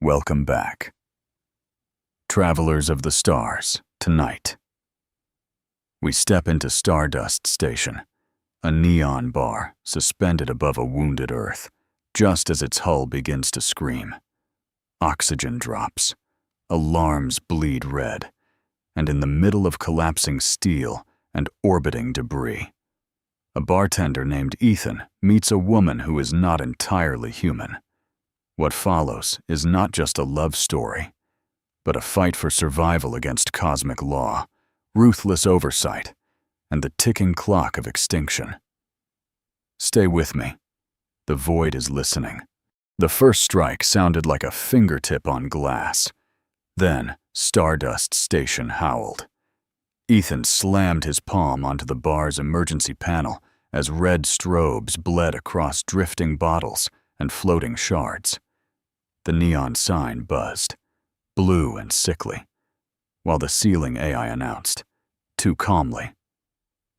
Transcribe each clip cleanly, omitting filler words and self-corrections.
Welcome back. Travelers of the stars, tonight. We step into Stardust Station, a neon bar suspended above a wounded Earth, just as its hull begins to scream. Oxygen drops, alarms bleed red, and in the middle of collapsing steel and orbiting debris, a bartender named Ethan meets a woman who is not entirely human. What follows is not just a love story, but a fight for survival against cosmic law, ruthless oversight, and the ticking clock of extinction. Stay with me. The void is listening. The first strike sounded like a fingertip on glass. Then, Stardust Station howled. Ethan slammed his palm onto the bar's emergency panel as red strobes bled across drifting bottles and floating shards. The neon sign buzzed, blue and sickly, while the ceiling AI announced, too calmly,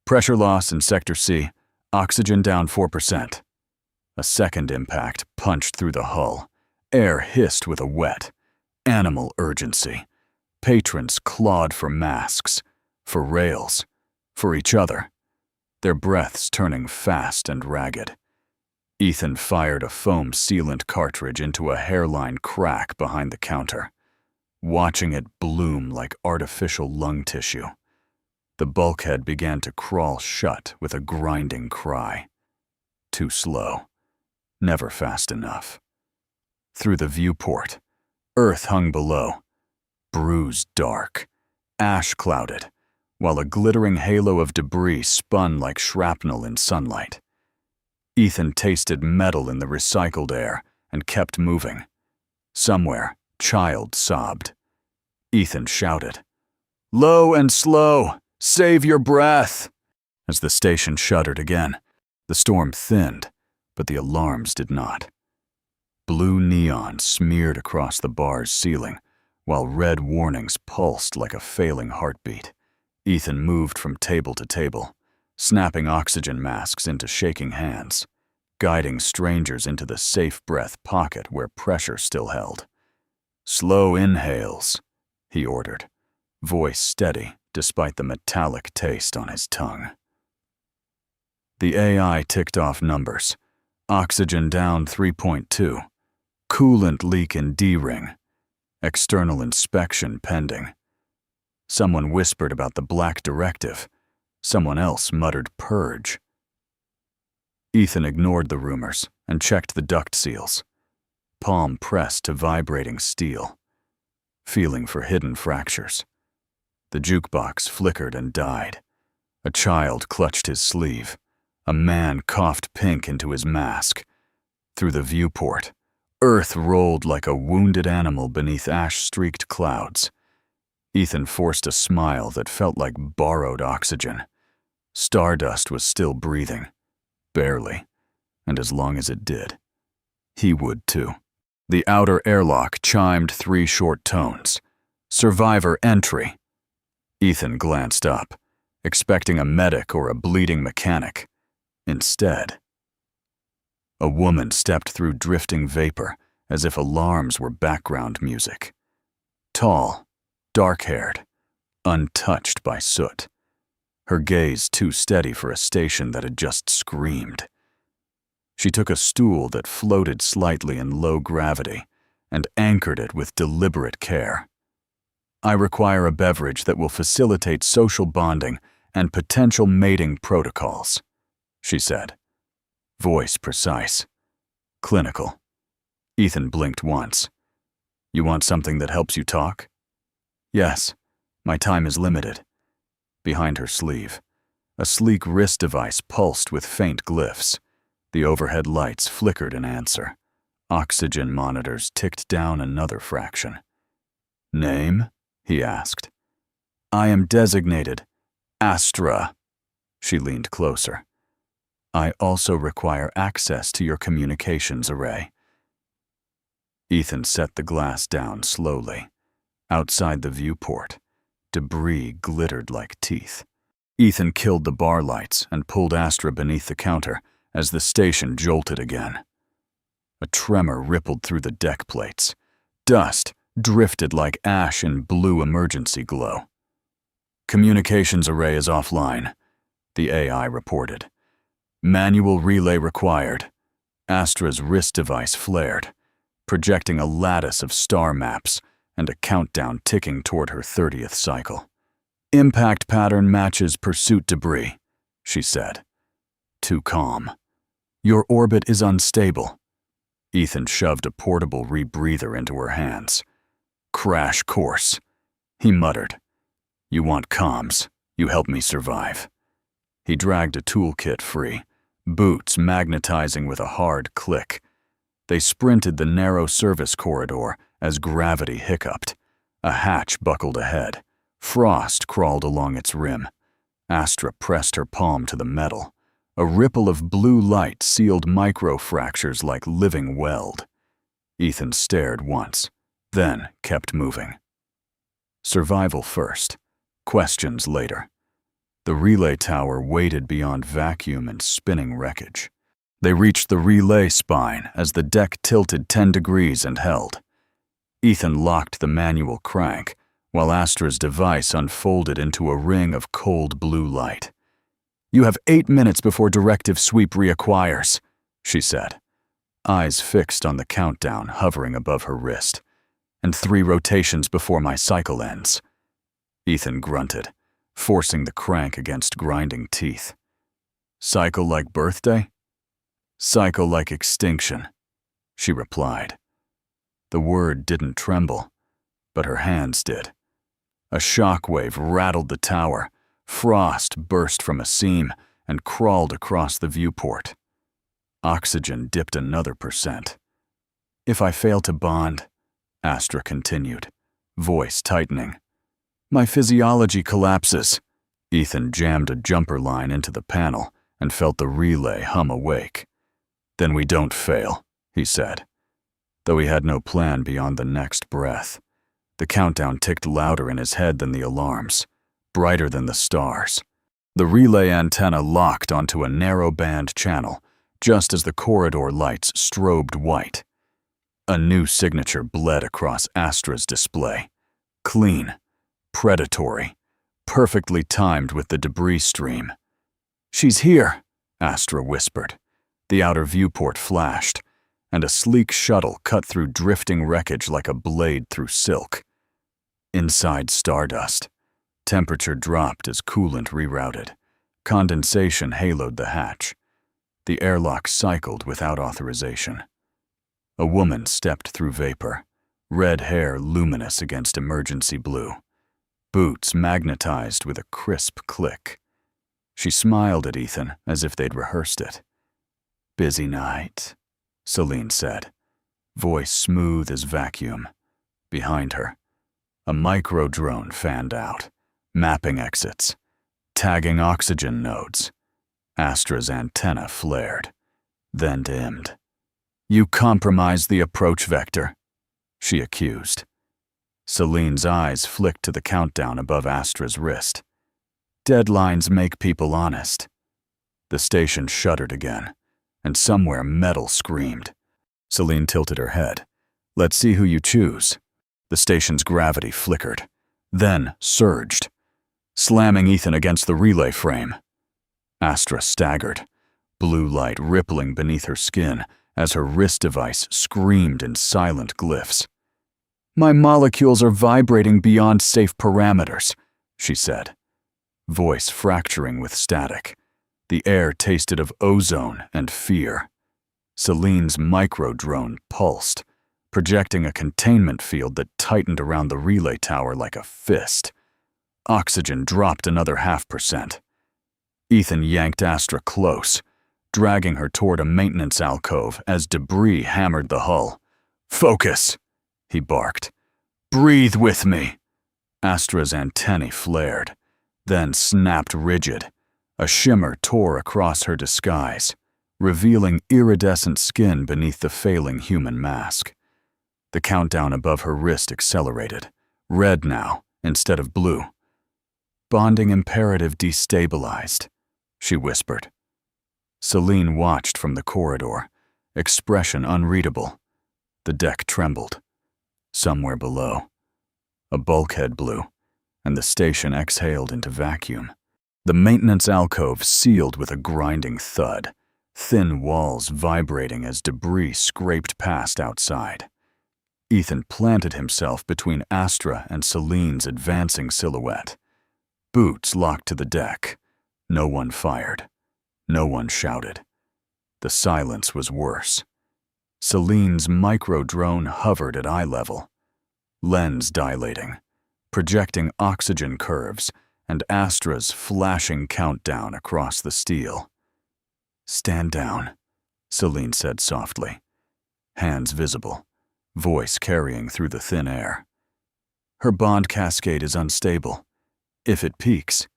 "Pressure loss in Sector C, oxygen down 4%. A second impact punched through the hull. Air hissed with a wet, animal urgency. Patrons clawed for masks, for rails, for each other, their breaths turning fast and ragged. Ethan fired a foam sealant cartridge into a hairline crack behind the counter, watching it bloom like artificial lung tissue. The bulkhead began to crawl shut with a grinding cry. Too slow. Never fast enough. Through the viewport, Earth hung below, bruised dark, ash-clouded, while a glittering halo of debris spun like shrapnel in sunlight. Ethan tasted metal in the recycled air and kept moving. Somewhere, Child sobbed. Ethan shouted, "Low and slow! Save your breath!" As the station shuddered again, the storm thinned, but the alarms did not. Blue neon smeared across the bar's ceiling, while red warnings pulsed like a failing heartbeat. Ethan moved from table to table, snapping oxygen masks into shaking hands, guiding strangers into the safe breath pocket where pressure still held. "Slow inhales," he ordered, voice steady despite the metallic taste on his tongue. The AI ticked off numbers. Oxygen down 3.2. Coolant leak in D-ring. External inspection pending. Someone whispered about the black directive. Someone else muttered purge. Ethan ignored the rumors and checked the duct seals, palm pressed to vibrating steel, feeling for hidden fractures. The jukebox flickered and died. A child clutched his sleeve. A man coughed pink into his mask. Through the viewport, Earth rolled like a wounded animal beneath ash-streaked clouds. Ethan forced a smile that felt like borrowed oxygen. Stardust was still breathing. Barely. And as long as it did, he would too. The outer airlock chimed 3 short tones. "Survivor entry." Ethan glanced up, expecting a medic or a bleeding mechanic. Instead, a woman stepped through drifting vapor as if alarms were background music. Tall, dark-haired, untouched by soot. Her gaze too steady for a station that had just screamed. She took a stool that floated slightly in low gravity and anchored it with deliberate care. "I require a beverage that will facilitate social bonding and potential mating protocols," she said. Voice precise. Clinical. Ethan blinked once. "You want something that helps you talk?" "Yes. My time is limited." Behind her sleeve, a sleek wrist device pulsed with faint glyphs. The overhead lights flickered in answer. Oxygen monitors ticked down another fraction. "Name?" he asked. "I am designated Astra." She leaned closer. "I also require access to your communications array." Ethan set the glass down slowly. Outside the viewport, debris glittered like teeth. Ethan killed the bar lights and pulled Astra beneath the counter as the station jolted again. A tremor rippled through the deck plates. Dust drifted like ash in blue emergency glow. Communications array is offline, the AI reported. Manual relay required. Astra's wrist device flared, projecting a lattice of star maps and a countdown ticking toward her 30th cycle. Impact pattern matches pursuit debris, she said. Too calm. Your orbit is unstable. Ethan shoved a portable rebreather into her hands. Crash course, he muttered. You want comms, you help me survive. He dragged a toolkit free, boots magnetizing with a hard click. They sprinted the narrow service corridor as gravity hiccuped. A hatch buckled ahead. Frost crawled along its rim. Astra pressed her palm to the metal. A ripple of blue light sealed microfractures like living weld. Ethan stared once, then kept moving. Survival first, questions later. The relay tower waited beyond vacuum and spinning wreckage. They reached the relay spine as the deck tilted 10 degrees and held. Ethan locked the manual crank, while Astra's device unfolded into a ring of cold blue light. You have 8 minutes before Directive sweep reacquires, she said, eyes fixed on the countdown hovering above her wrist, and 3 rotations before my cycle ends. Ethan grunted, forcing the crank against grinding teeth. Cycle like birthday? Cycle like extinction, she replied. The word didn't tremble, but her hands did. A shockwave rattled the tower. Frost burst from a seam and crawled across the viewport. Oxygen dipped another %. If I fail to bond, Astra continued, voice tightening. My physiology collapses. Ethan jammed a jumper line into the panel and felt the relay hum awake. Then we don't fail, he said, though he had no plan beyond the next breath. The countdown ticked louder in his head than the alarms, brighter than the stars. The relay antenna locked onto a narrow band channel, just as the corridor lights strobed white. A new signature bled across Astra's display. Clean, predatory, perfectly timed with the debris stream. She's here, Astra whispered. The outer viewport flashed, and a sleek shuttle cut through drifting wreckage like a blade through silk. Inside stardust, temperature dropped as coolant rerouted. Condensation haloed the hatch. The airlock cycled without authorization. A woman stepped through vapor, red hair luminous against emergency blue, boots magnetized with a crisp click. She smiled at Ethan as if they'd rehearsed it. Busy night, Celine said, voice smooth as vacuum. Behind her, a micro-drone fanned out, mapping exits, tagging oxygen nodes. Astra's antenna flared, then dimmed. You compromised the approach vector, she accused. Celine's eyes flicked to the countdown above Astra's wrist. Deadlines make people honest. The station shuddered again, and somewhere metal screamed. Celine tilted her head. Let's see who you choose. The station's gravity flickered, then surged, slamming Ethan against the relay frame. Astra staggered, blue light rippling beneath her skin as her wrist device screamed in silent glyphs. My molecules are vibrating beyond safe parameters, she said, voice fracturing with static. The air tasted of ozone and fear. Celine's micro-drone pulsed, projecting a containment field that tightened around the relay tower like a fist. Oxygen dropped another 0.5%. Ethan yanked Astra close, dragging her toward a maintenance alcove as debris hammered the hull. Focus, he barked. Breathe with me. Astra's antennae flared, then snapped rigid. A shimmer tore across her disguise, revealing iridescent skin beneath the failing human mask. The countdown above her wrist accelerated, red now instead of blue. Bonding imperative destabilized, she whispered. Celine watched from the corridor, expression unreadable. The deck trembled. Somewhere below, a bulkhead blew, and the station exhaled into vacuum. The maintenance alcove sealed with a grinding thud, thin walls vibrating as debris scraped past outside. Ethan planted himself between Astra and Celine's advancing silhouette. Boots locked to the deck. No one fired. No one shouted. The silence was worse. Celine's micro-drone hovered at eye level, lens dilating, projecting oxygen curves, and Astra's flashing countdown across the steel. "Stand down," Celine said softly, hands visible, voice carrying through the thin air. "Her bond cascade is unstable. If it peaks,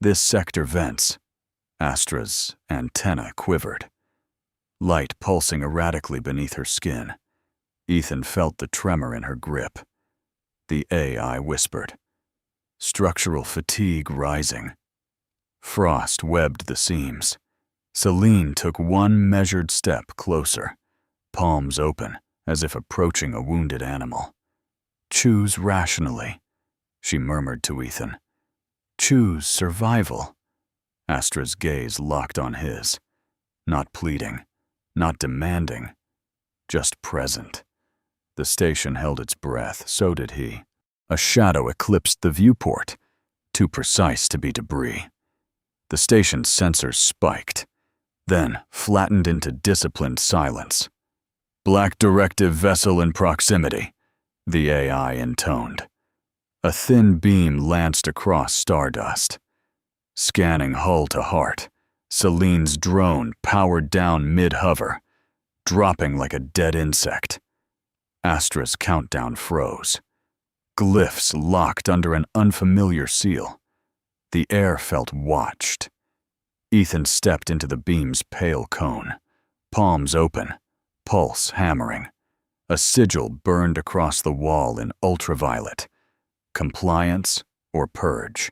this sector vents." Astra's antenna quivered, light pulsing erratically beneath her skin. Ethan felt the tremor in her grip. The AI whispered, "Structural fatigue rising." Frost webbed the seams. Celine took one measured step closer, palms open as if approaching a wounded animal. "Choose rationally," she murmured to Ethan. "Choose survival." Astra's gaze locked on his, not pleading, not demanding, just present. The station held its breath, so did he. A shadow eclipsed the viewport, too precise to be debris. The station's sensors spiked, then flattened into disciplined silence. "Black Directive vessel in proximity," the AI intoned. A thin beam lanced across stardust. Scanning hull to heart, Celine's drone powered down mid-hover, dropping like a dead insect. Astra's countdown froze. Glyphs locked under an unfamiliar seal. The air felt watched. Ethan stepped into the beam's pale cone, palms open, pulse hammering. A sigil burned across the wall in ultraviolet. Compliance or purge.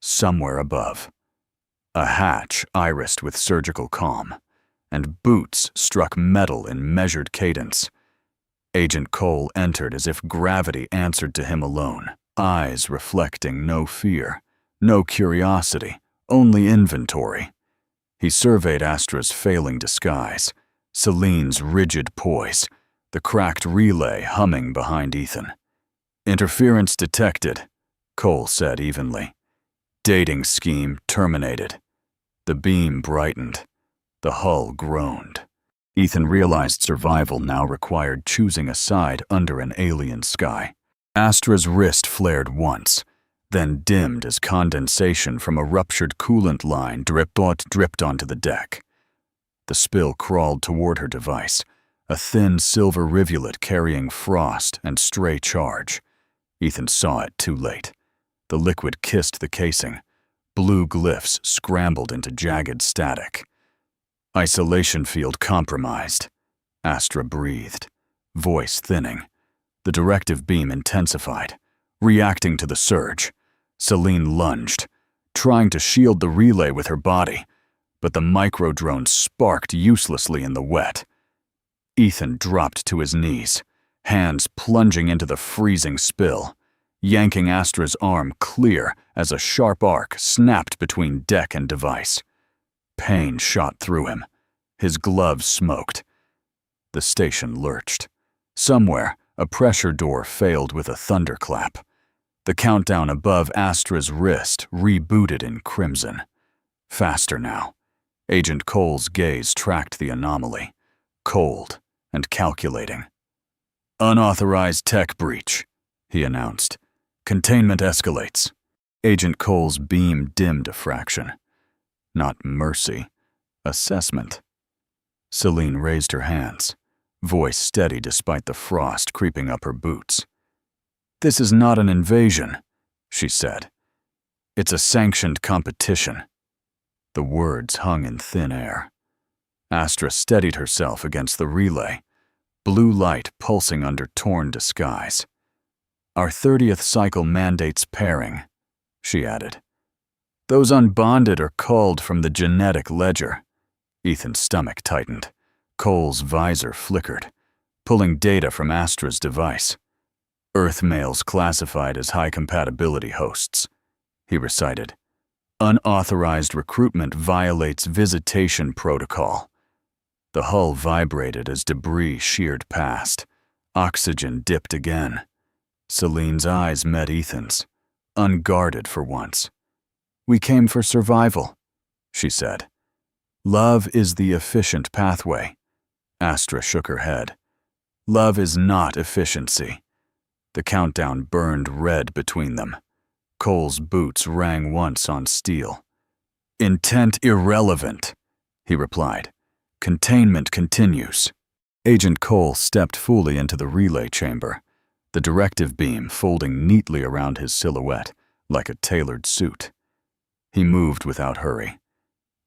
Somewhere above, a hatch irised with surgical calm, and boots struck metal in measured cadence. Agent Cole entered as if gravity answered to him alone, eyes reflecting no fear, no curiosity, only inventory. He surveyed Astra's failing disguise, Celine's rigid poise, the cracked relay humming behind Ethan. "Interference detected," Cole said evenly. "Dating scheme terminated." The beam brightened. The hull groaned. Ethan realized survival now required choosing a side under an alien sky. Astra's wrist flared once, then dimmed as condensation from a ruptured coolant line dripped onto the deck. The spill crawled toward her device, a thin silver rivulet carrying frost and stray charge. Ethan saw it too late. The liquid kissed the casing. Blue glyphs scrambled into jagged static. "Isolation field compromised," Astra breathed, voice thinning. The directive beam intensified, reacting to the surge. Celine lunged, trying to shield the relay with her body, but the micro-drone sparked uselessly in the wet. Ethan dropped to his knees, hands plunging into the freezing spill, yanking Astra's arm clear as a sharp arc snapped between deck and device. Pain shot through him. His gloves smoked. The station lurched. Somewhere, a pressure door failed with a thunderclap. The countdown above Astra's wrist rebooted in crimson. Faster now. Agent Cole's gaze tracked the anomaly, cold and calculating. "Unauthorized tech breach," he announced. "Containment escalates." Agent Cole's beam dimmed a fraction. Not mercy, assessment. Celine raised her hands, voice steady despite the frost creeping up her boots. "This is not an invasion," she said. "It's a sanctioned competition." The words hung in thin air. Astra steadied herself against the relay, blue light pulsing under torn disguise. "Our 30th cycle mandates pairing," she added. "Those unbonded are culled from the genetic ledger." Ethan's stomach tightened. Cole's visor flickered. pulling data from Astra's device. Earth males classified as high compatibility hosts, he recited. Unauthorized recruitment violates visitation protocol. The hull vibrated as debris sheared past. Oxygen dipped again. Celine's eyes met Ethan's, unguarded for once. We came for survival, she said. Love is the efficient pathway. Astra shook her head. Love is not efficiency. The countdown burned red between them. Cole's boots rang once on steel. Intent irrelevant, he replied. Containment continues. Agent Cole stepped fully into the relay chamber, the directive beam folding neatly around his silhouette like a tailored suit. He moved without hurry,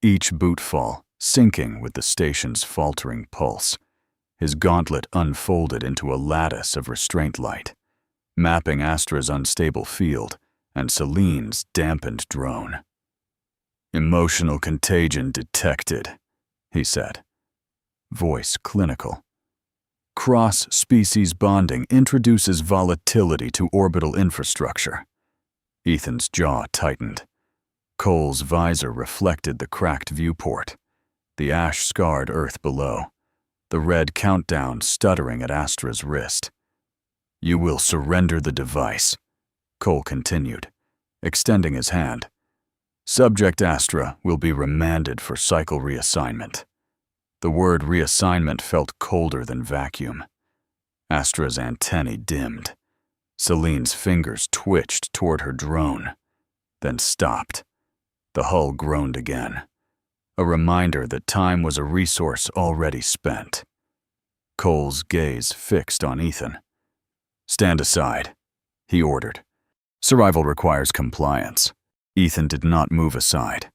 each bootfall syncing with the station's faltering pulse. His gauntlet unfolded into a lattice of restraint light, mapping Astra's unstable field and Celine's dampened drone. Emotional contagion detected, he said, voice clinical. Cross-species bonding introduces volatility to orbital infrastructure. Ethan's jaw tightened. Cole's visor reflected the cracked viewport, the ash-scarred Earth below, the red countdown stuttering at Astra's wrist. You will surrender the device, Cole continued, extending his hand. Subject Astra will be remanded for cycle reassignment. The word reassignment felt colder than vacuum. Astra's antennae dimmed. Celine's fingers twitched toward her drone, then stopped. The hull groaned again, a reminder that time was a resource already spent. Cole's gaze fixed on Ethan. Stand aside, he ordered. Survival requires compliance. Ethan did not move aside.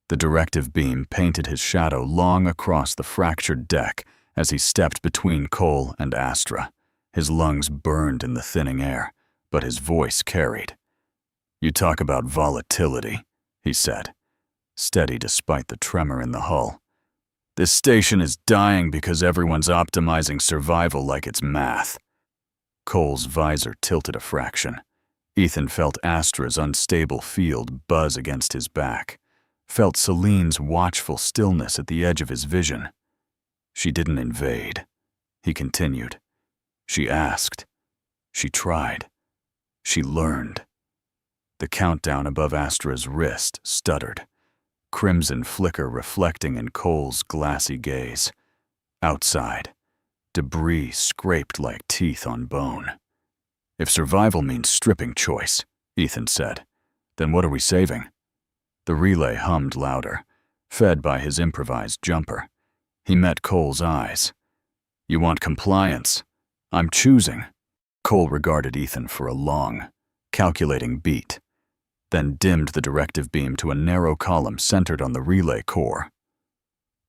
The directive beam painted his shadow long across the fractured deck as he stepped between Cole and Astra. His lungs burned in the thinning air, but his voice carried. You talk about volatility, he said, steady despite the tremor in the hull. This station is dying because everyone's optimizing survival like it's math. Cole's visor tilted a fraction. Ethan felt Astra's unstable field buzz against his back, felt Celine's watchful stillness at the edge of his vision. She didn't invade, he continued. She asked. She tried. She learned. The countdown above Astra's wrist stuttered, crimson flicker reflecting in Cole's glassy gaze. Outside, debris scraped like teeth on bone. If survival means stripping choice, Ethan said, then what are we saving? The relay hummed louder, fed by his improvised jumper. He met Cole's eyes. You want compliance? I'm choosing. Cole regarded Ethan for a long, calculating beat, then dimmed the directive beam to a narrow column centered on the relay core.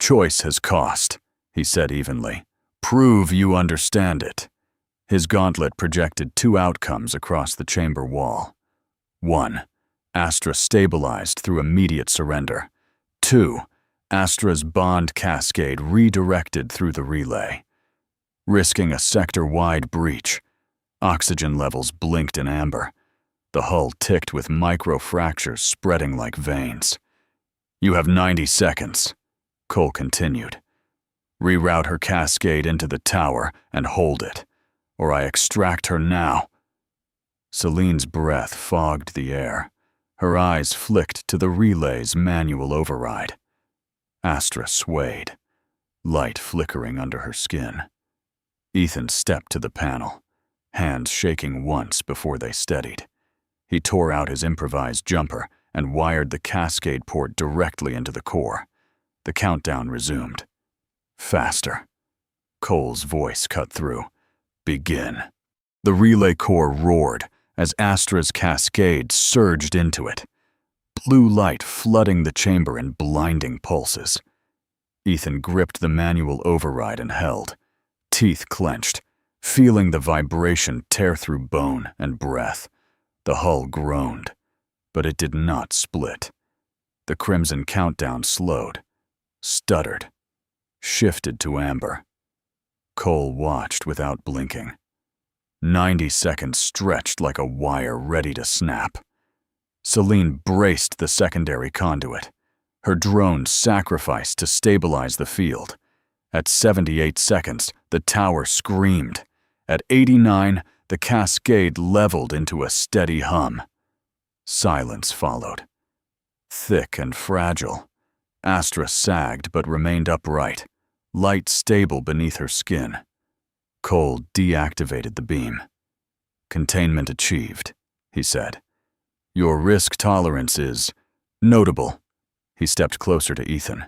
Choice has cost, he said evenly. Prove you understand it. His gauntlet projected two outcomes across the chamber wall. 1. Astra stabilized through immediate surrender. 2. Astra's bond cascade redirected through the relay. Risking a sector-wide breach. Oxygen levels blinked in amber. The hull ticked with micro-fractures spreading like veins. You have 90 seconds, Cole continued. Reroute her cascade into the tower and hold it, or I extract her now. Celine's breath fogged the air. Her eyes flicked to the relay's manual override. Astra swayed, light flickering under her skin. Ethan stepped to the panel, hands shaking once before they steadied. He tore out his improvised jumper and wired the cascade port directly into the core. The countdown resumed. Faster. Cole's voice cut through. Begin. The relay core roared as Astra's cascade surged into it, blue light flooding the chamber in blinding pulses. Ethan gripped the manual override and held, teeth clenched, feeling the vibration tear through bone and breath. The hull groaned, but it did not split. The crimson countdown slowed, stuttered, shifted to amber. Cole watched without blinking. 90 seconds stretched like a wire ready to snap. Celine braced the secondary conduit, her drone sacrificed to stabilize the field. At 78 seconds, the tower screamed. At 89, the cascade leveled into a steady hum. Silence followed. Thick and fragile, Astra sagged but remained upright, light stable beneath her skin. Cole deactivated the beam. "Containment achieved," he said. "Your risk tolerance is notable." He stepped closer to Ethan.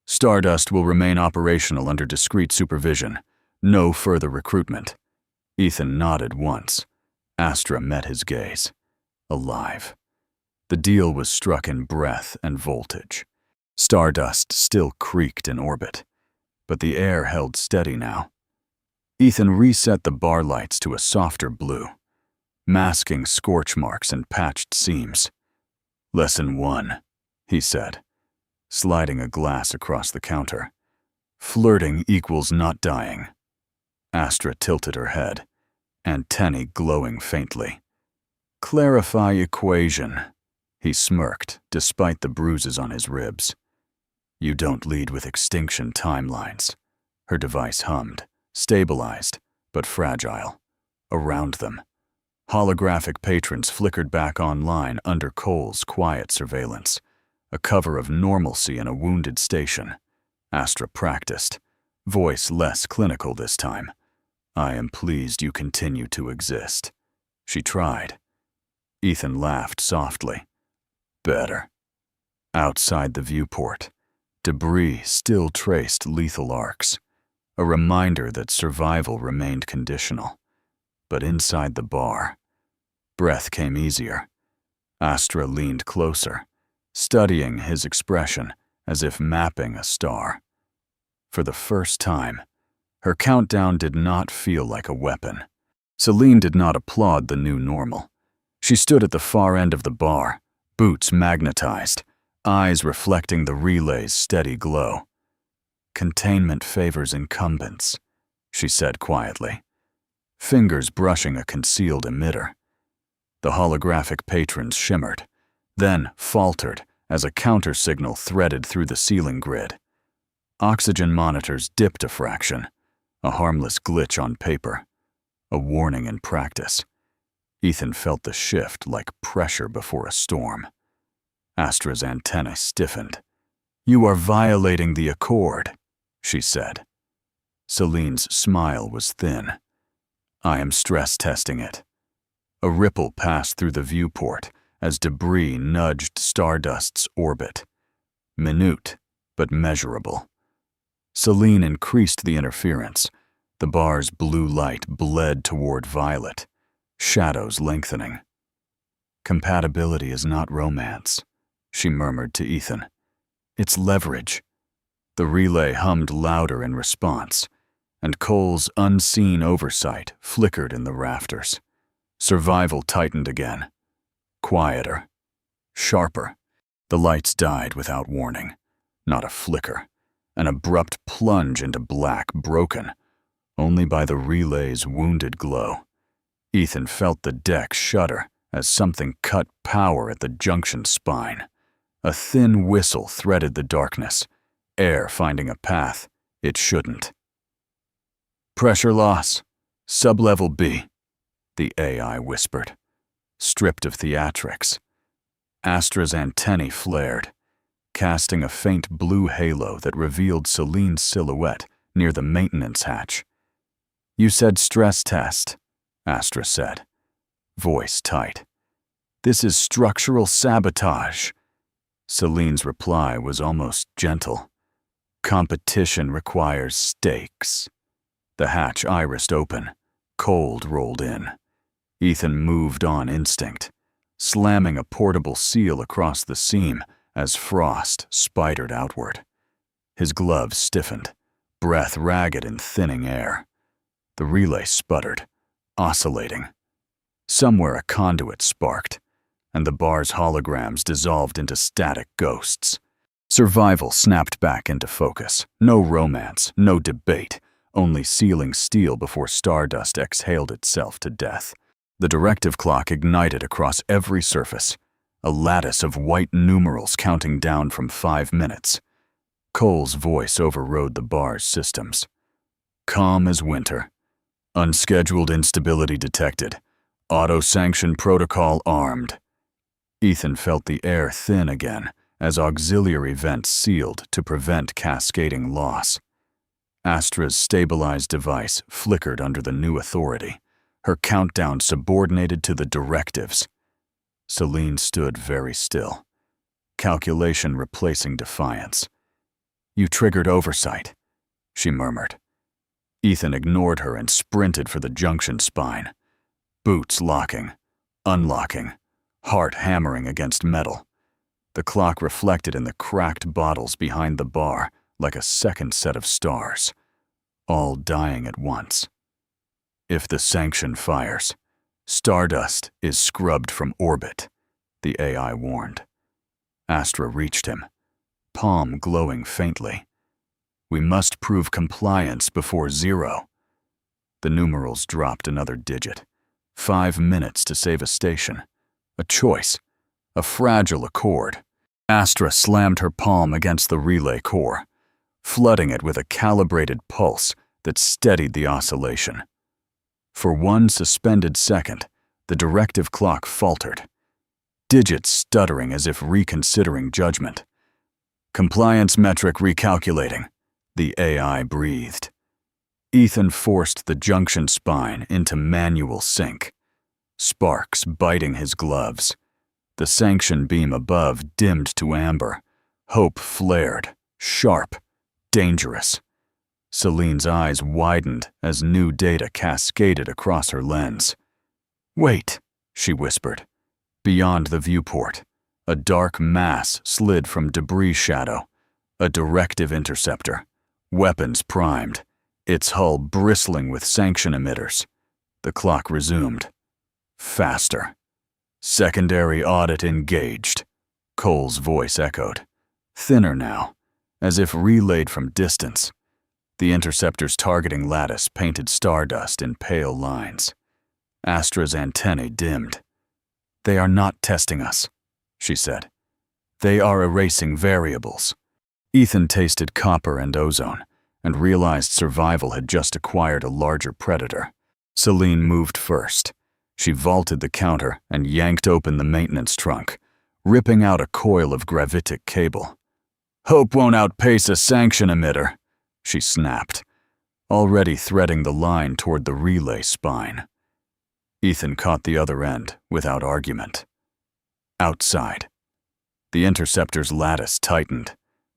"Stardust will remain operational under discreet supervision. No further recruitment." Ethan nodded once. Astra met his gaze. Alive. The deal was struck in breath and voltage. Stardust still creaked in orbit, but the air held steady now. Ethan reset the bar lights to a softer blue, masking scorch marks and patched seams. "Lesson 1, he said, sliding a glass across the counter. "Flirting equals not dying." Astra tilted her head, antennae glowing faintly. "Clarify equation," he smirked, despite the bruises on his ribs. "You don't lead with extinction timelines." Her device hummed, stabilized, but fragile. Around them, holographic patrons flickered back online under Cole's quiet surveillance, a cover of normalcy in a wounded station. Astra practiced, voice less clinical this time. "I am pleased you continue to exist." She tried. Ethan laughed softly. "Better." Outside the viewport, debris still traced lethal arcs, a reminder that survival remained conditional. But inside the bar, breath came easier. Astra leaned closer, studying his expression as if mapping a star. For the first time, her countdown did not feel like a weapon. Celine did not applaud the new normal. She stood at the far end of the bar, boots magnetized, eyes reflecting the relay's steady glow. "Containment favors incumbents," she said quietly, fingers brushing a concealed emitter. The holographic patrons shimmered, then faltered as a counter-signal threaded through the ceiling grid. Oxygen monitors dipped a fraction, a harmless glitch on paper, a warning in practice. Ethan felt the shift like pressure before a storm. Astra's antennae stiffened. "You are violating the accord," she said. Celine's smile was thin. "I am stress testing it." A ripple passed through the viewport as debris nudged Stardust's orbit. Minute, but measurable. Celine increased the interference. The bar's blue light bled toward violet, shadows lengthening. "Compatibility is not romance," she murmured to Ethan. "It's leverage." The relay hummed louder in response, and Cole's unseen oversight flickered in the rafters. Survival tightened again. Quieter. Sharper. The lights died without warning. Not a flicker. An abrupt plunge into black, broken only by the relay's wounded glow. Ethan felt the deck shudder as something cut power at the junction spine. A thin whistle threaded the darkness, air finding a path it shouldn't. "Pressure loss. Sublevel B," the AI whispered, stripped of theatrics. Astra's antennae flared, casting a faint blue halo that revealed Celine's silhouette near the maintenance hatch. "You said stress test," Astra said, voice tight. "This is structural sabotage." Celine's reply was almost gentle. "Competition requires stakes." The hatch irised open. Cold rolled in. Ethan moved on instinct, slamming a portable seal across the seam as frost spidered outward. His gloves stiffened, breath ragged in thinning air. The relay sputtered, oscillating. Somewhere a conduit sparked, and the bar's holograms dissolved into static ghosts. Survival snapped back into focus. No romance, no debate, only sealing steel before stardust exhaled itself to death. The directive clock ignited across every surface, a lattice of white numerals counting down from 5 minutes. Cole's voice overrode the bar's systems. Calm as winter. Unscheduled instability detected. Auto-sanction protocol armed. Ethan felt the air thin again as auxiliary vents sealed to prevent cascading loss. Astra's stabilized device flickered under the new authority, her countdown subordinated to the directives. Celine stood very still, calculation replacing defiance. "You triggered oversight," she murmured. Ethan ignored her and sprinted for the junction spine. Boots locking, unlocking, heart hammering against metal. The clock reflected in the cracked bottles behind the bar like a second set of stars, all dying at once. If the sanction fires, stardust is scrubbed from orbit, the AI warned. Astra reached him, palm glowing faintly. "We must prove compliance before 0. The numerals dropped another digit. 5 minutes to save a station. A choice. A fragile accord. Astra slammed her palm against the relay core, flooding it with a calibrated pulse that steadied the oscillation. For one suspended second, the directive clock faltered, digits stuttering as if reconsidering judgment. "Compliance metric recalculating," the AI breathed. Ethan forced the junction spine into manual sync, sparks biting his gloves. The sanction beam above dimmed to amber. Hope flared, sharp, dangerous. Celine's eyes widened as new data cascaded across her lens. "Wait," she whispered. Beyond the viewport, a dark mass slid from debris shadow, a directive interceptor, weapons primed, its hull bristling with sanction emitters. The clock resumed. Faster. "Secondary audit engaged," Cole's voice echoed. Thinner now, as if relayed from distance. The interceptor's targeting lattice painted stardust in pale lines. Astra's antennae dimmed. "They are not testing us," she said. "They are erasing variables." Ethan tasted copper and ozone, and realized survival had just acquired a larger predator. Celine moved first. She vaulted the counter and yanked open the maintenance trunk, ripping out a coil of gravitic cable. "Hope won't outpace a sanction emitter," she snapped, already threading the line toward the relay spine. Ethan caught the other end without argument. Outside. The interceptor's lattice tightened,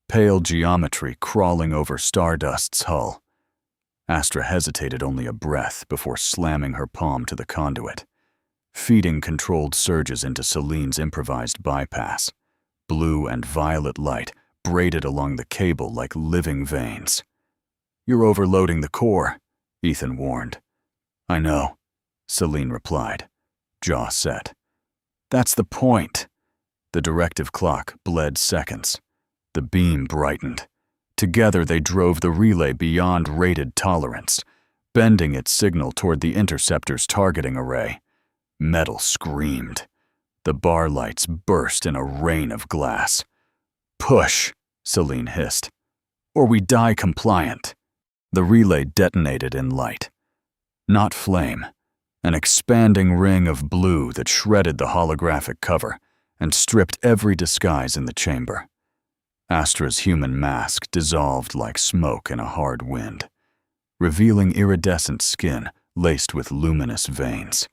pale geometry crawling over Stardust's hull. Astra hesitated only a breath before slamming her palm to the conduit, feeding controlled surges into Celine's improvised bypass. Blue and violet light braided along the cable like living veins. "You're overloading the core," Ethan warned. "I know," Celine replied, jaw set. "That's the point." The directive clock bled seconds. The beam brightened. Together they drove the relay beyond rated tolerance, bending its signal toward the interceptor's targeting array. Metal screamed. The bar lights burst in a rain of glass. "Push," Celine hissed, "or we die compliant." The relay detonated in light. Not flame, an expanding ring of blue that shredded the holographic cover and stripped every disguise in the chamber. Astra's human mask dissolved like smoke in a hard wind, revealing iridescent skin laced with luminous veins.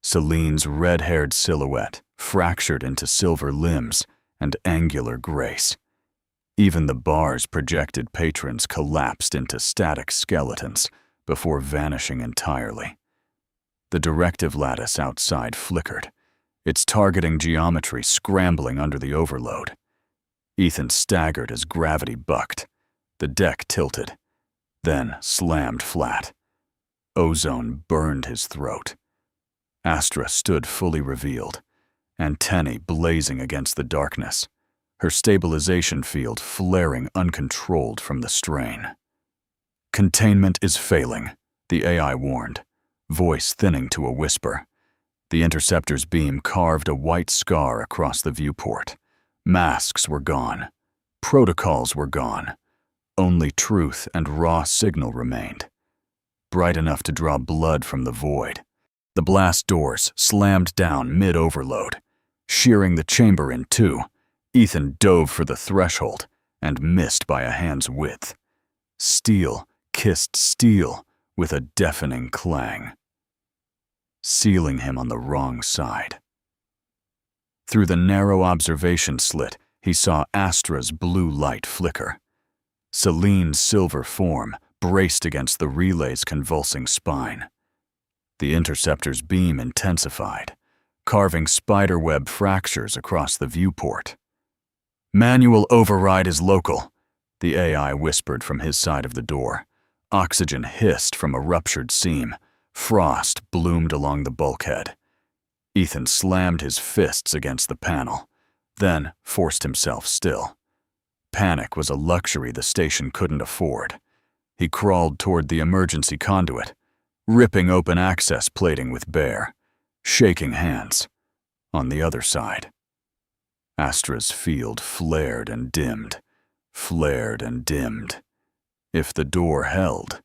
Celine's red-haired silhouette fractured into silver limbs and angular grace. Even the bar's projected patrons collapsed into static skeletons before vanishing entirely. The directive lattice outside flickered, its targeting geometry scrambling under the overload. Ethan staggered as gravity bucked. The deck tilted, then slammed flat. Ozone burned his throat. Astra stood fully revealed, antennae blazing against the darkness, her stabilization field flaring uncontrolled from the strain. Containment is failing, the AI warned, voice thinning to a whisper. The interceptor's beam carved a white scar across the viewport. Masks were gone. Protocols were gone. Only truth and raw signal remained, bright enough to draw blood from the void. The blast doors slammed down mid-overload. Shearing the chamber in two, Ethan dove for the threshold and missed by a hand's width. Steel kissed steel with a deafening clang, sealing him on the wrong side. Through the narrow observation slit, he saw Astra's blue light flicker. Celine's silver form braced against the relay's convulsing spine. The interceptor's beam intensified, carving spiderweb fractures across the viewport. "Manual override is local," the AI whispered from his side of the door. Oxygen hissed from a ruptured seam. Frost bloomed along the bulkhead. Ethan slammed his fists against the panel, then forced himself still. Panic was a luxury the station couldn't afford. He crawled toward the emergency conduit, ripping open access plating with bare, shaking hands. On the other side, Astra's field flared and dimmed, flared and dimmed. If the door held,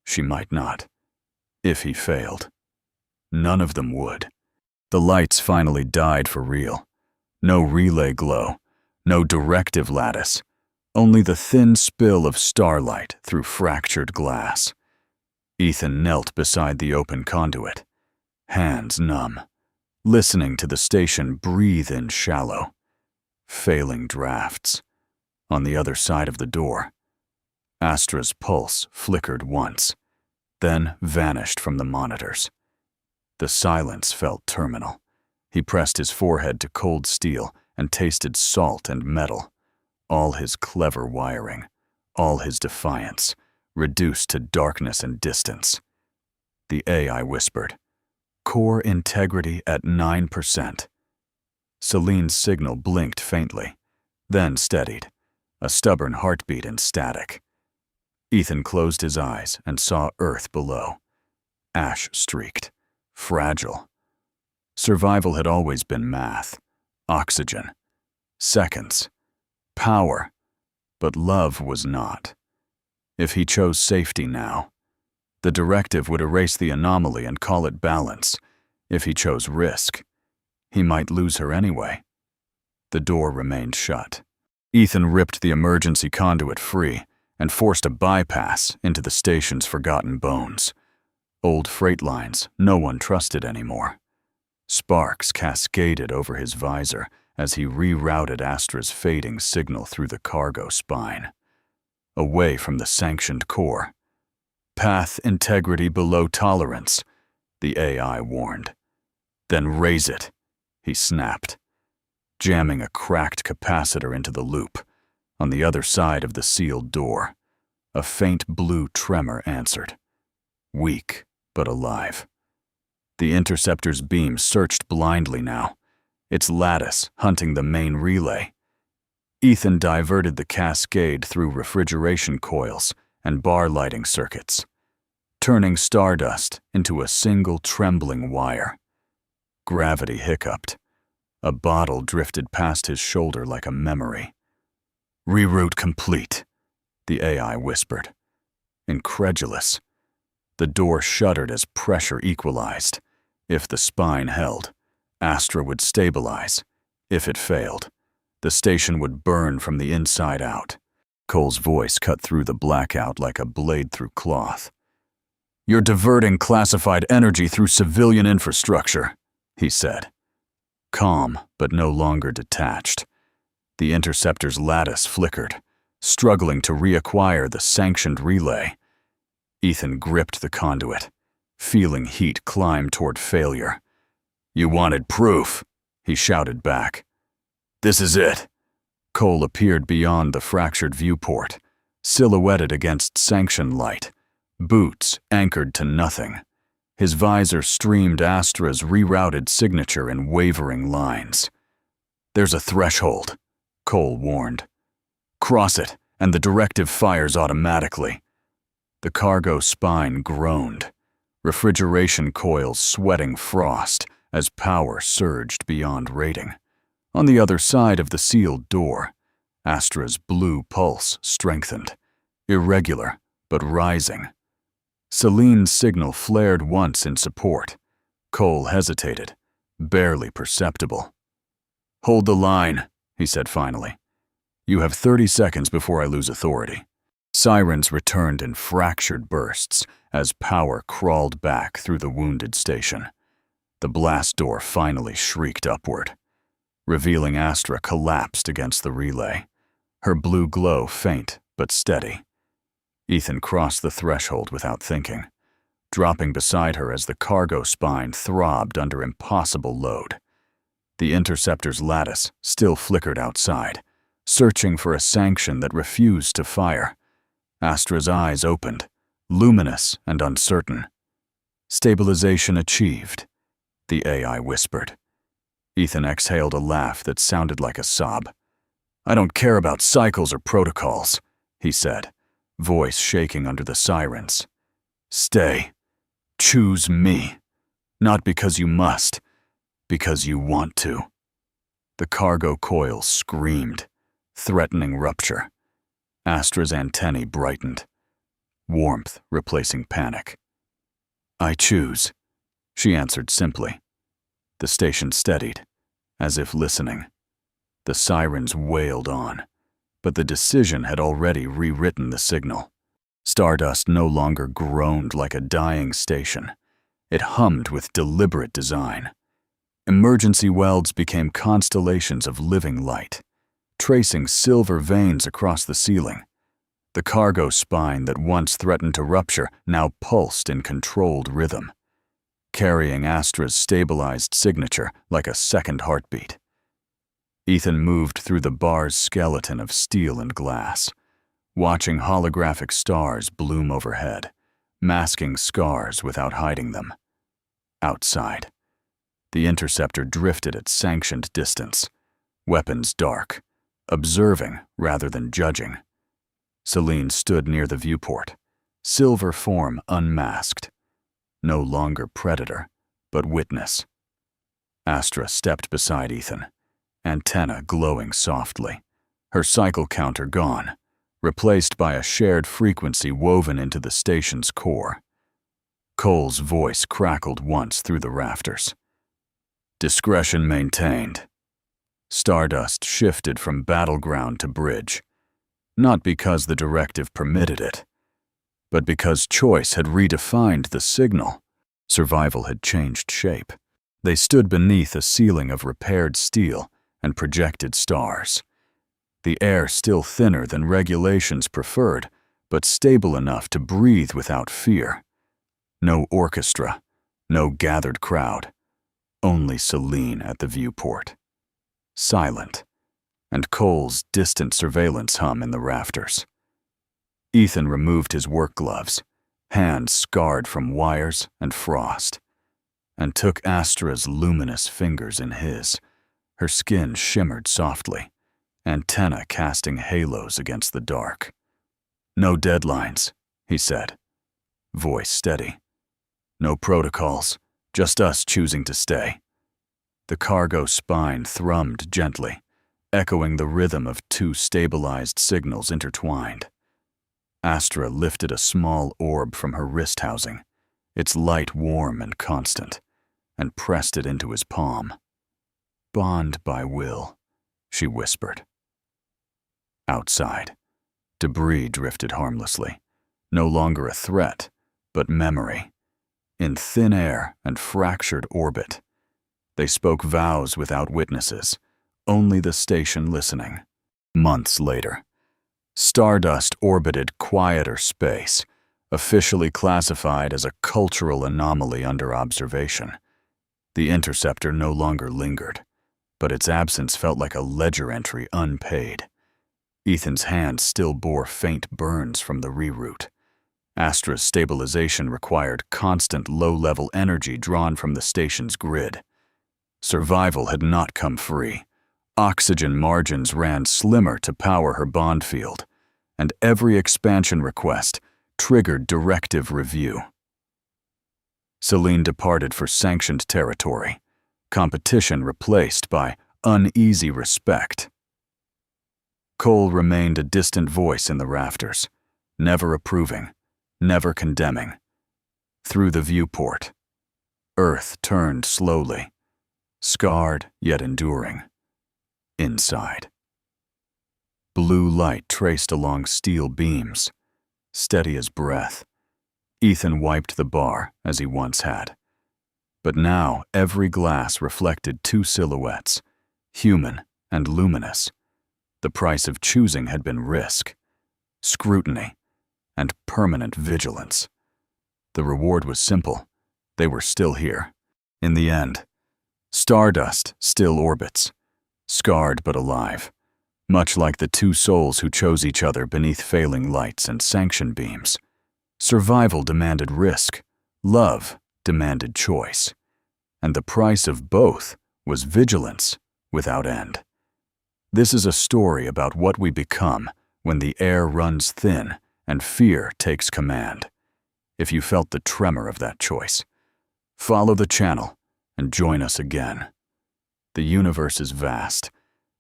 she might not. If he failed, none of them would. The lights finally died for real. No relay glow, no directive lattice, only the thin spill of starlight through fractured glass. Ethan knelt beside the open conduit, hands numb, listening to the station breathe in shallow, failing drafts. On the other side of the door, Astra's pulse flickered once, then vanished from the monitors. The silence felt terminal. He pressed his forehead to cold steel and tasted salt and metal. All his clever wiring, all his defiance, reduced to darkness and distance. The AI whispered, "Core integrity at 9%. Celine's signal blinked faintly, then steadied, a stubborn heartbeat in static. Ethan closed his eyes and saw Earth below, ash-streaked, fragile. Survival had always been math, oxygen, seconds, power, but love was not. If he chose safety now, the directive would erase the anomaly and call it balance. If he chose risk, he might lose her anyway. The door remained shut. Ethan ripped the emergency conduit free and forced a bypass into the station's forgotten bones. Old freight lines no one trusted anymore. Sparks cascaded over his visor as he rerouted Astra's fading signal through the cargo spine. Away from the sanctioned core. "Path integrity below tolerance," the AI warned. "Then raise it," he snapped, jamming a cracked capacitor into the loop. On the other side of the sealed door, a faint blue tremor answered. Weak, but alive. The interceptor's beam searched blindly now, its lattice hunting the main relay. Ethan diverted the cascade through refrigeration coils and bar lighting circuits, turning stardust into a single trembling wire. Gravity hiccuped. A bottle drifted past his shoulder like a memory. "Reroute complete," the AI whispered. Incredulous. The door shuddered as pressure equalized. If the spine held, Astra would stabilize. If it failed, the station would burn from the inside out. Cole's voice cut through the blackout like a blade through cloth. "You're diverting classified energy through civilian infrastructure," he said. Calm, but no longer detached. The interceptor's lattice flickered, struggling to reacquire the sanctioned relay. Ethan gripped the conduit, feeling heat climb toward failure. "You wanted proof," he shouted back. "This is it." Cole appeared beyond the fractured viewport, silhouetted against sanction light, boots anchored to nothing. His visor streamed Astra's rerouted signature in wavering lines. "There's a threshold," Cole warned. "Cross it, and the directive fires automatically." The cargo spine groaned, refrigeration coils sweating frost as power surged beyond rating. On the other side of the sealed door, Astra's blue pulse strengthened, irregular but rising. Celine's signal flared once in support. Cole hesitated, barely perceptible. "Hold the line," he said finally. "You have 30 seconds before I lose authority." Sirens returned in fractured bursts as power crawled back through the wounded station. The blast door finally shrieked upward. Revealing Astra collapsed against the relay, her blue glow faint but steady. Ethan crossed the threshold without thinking, dropping beside her as the cargo spine throbbed under impossible load. The interceptor's lattice still flickered outside, searching for a sanction that refused to fire. Astra's eyes opened, luminous and uncertain. "Stabilization achieved," the AI whispered. Ethan exhaled a laugh that sounded like a sob. "I don't care about cycles or protocols," he said, voice shaking under the sirens. "Stay. Choose me. Not because you must, because you want to." The cargo coil screamed, threatening rupture. Astra's antennae brightened, warmth replacing panic. "I choose," she answered simply. The station steadied, as if listening. The sirens wailed on, but the decision had already rewritten the signal. Stardust no longer groaned like a dying station. It hummed with deliberate design. Emergency welds became constellations of living light, tracing silver veins across the ceiling. The cargo spine that once threatened to rupture now pulsed in controlled rhythm, carrying Astra's stabilized signature like a second heartbeat. Ethan moved through the bar's skeleton of steel and glass, watching holographic stars bloom overhead, masking scars without hiding them. Outside, the interceptor drifted at sanctioned distance, weapons dark, observing rather than judging. Celine stood near the viewport, silver form unmasked, no longer predator, but witness. Astra stepped beside Ethan, antenna glowing softly, her cycle counter gone, replaced by a shared frequency woven into the station's core. Cole's voice crackled once through the rafters. "Discretion maintained." Stardust shifted from battleground to bridge, not because the directive permitted it, but because choice had redefined the signal. Survival had changed shape. They stood beneath a ceiling of repaired steel and projected stars. The air still thinner than regulations preferred, but stable enough to breathe without fear. No orchestra, no gathered crowd, only Celine at the viewport. Silent, and Cole's distant surveillance hum in the rafters. Ethan removed his work gloves, hands scarred from wires and frost, and took Astra's luminous fingers in his. Her skin shimmered softly, antenna casting halos against the dark. "No deadlines," he said, voice steady. "No protocols, just us choosing to stay." The cargo spine thrummed gently, echoing the rhythm of two stabilized signals intertwined. Astra lifted a small orb from her wrist housing, its light warm and constant, and pressed it into his palm. "Bond by will," she whispered. Outside, debris drifted harmlessly, no longer a threat, but memory. In thin air and fractured orbit, they spoke vows without witnesses, only the station listening. Months later, Stardust orbited quieter space, officially classified as a cultural anomaly under observation. The interceptor no longer lingered, but its absence felt like a ledger entry unpaid. Ethan's hand still bore faint burns from the reroute. Astra's stabilization required constant low-level energy drawn from the station's grid. Survival had not come free. Oxygen margins ran slimmer to power her bond field, and every expansion request triggered Directive review. Celine departed for sanctioned territory, competition replaced by uneasy respect. Cole remained a distant voice in the rafters, never approving, never condemning. Through the viewport, Earth turned slowly, scarred yet enduring. Inside, blue light traced along steel beams, steady as breath. Ethan wiped the bar as he once had. But now every glass reflected two silhouettes, human and luminous. The price of choosing had been risk, scrutiny, and permanent vigilance. The reward was simple. They were still here. In the end, Stardust still orbits, scarred but alive, much like the two souls who chose each other beneath failing lights and sanction beams. Survival demanded risk, love demanded choice, and the price of both was vigilance without end. This is a story about what we become when the air runs thin and fear takes command. If you felt the tremor of that choice, follow the channel and join us again. The universe is vast,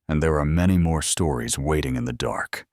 and there are many more stories waiting in the dark.